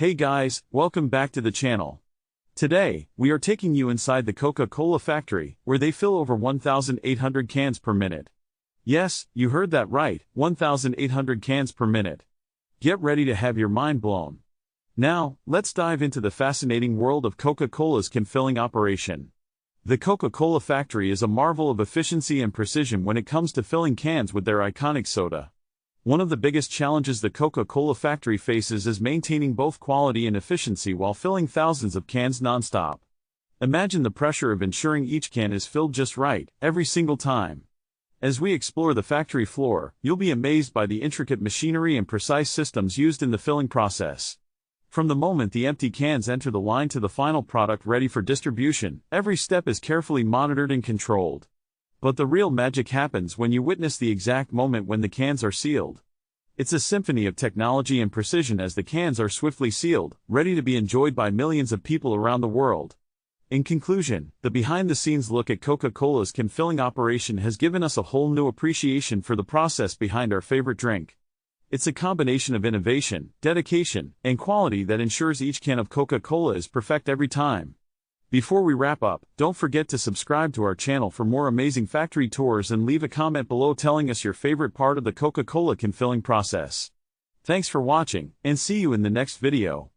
Hey guys, welcome back to the channel. Today, we are taking you inside the Coca Cola factory, where they fill over 1,800 cans per minute. Yes, you heard that right, 1,800 cans per minute. Get ready to have your mind blown. Now, let's dive into the fascinating world of Coca Cola's can filling operation. The Coca Cola factory is a marvel of efficiency and precision when it comes to filling cans with their iconic soda. One of the biggest challenges the Coca Cola factory faces is maintaining both quality and efficiency while filling thousands of cans nonstop. Imagine the pressure of ensuring each can is filled just right, every single time. As we explore the factory floor, you'll be amazed by the intricate machinery and precise systems used in the filling process. From the moment the empty cans enter the line to the final product ready for distribution, every step is carefully monitored and controlled. But the real magic happens when you witness the exact moment when the cans are sealed. It's a symphony of technology and precision as the cans are swiftly sealed, ready to be enjoyed by millions of people around the world. In conclusion, the behind-the-scenes look at Coca Cola's can filling operation has given us a whole new appreciation for the process behind our favorite drink. It's a combination of innovation, dedication, and quality that ensures each can of Coca Cola is perfect every time. Before we wrap up, don't forget to subscribe to our channel for more amazing factory tours and leave a comment below telling us your favorite part of the Coca Cola can filling process. Thanks for watching, and see you in the next video.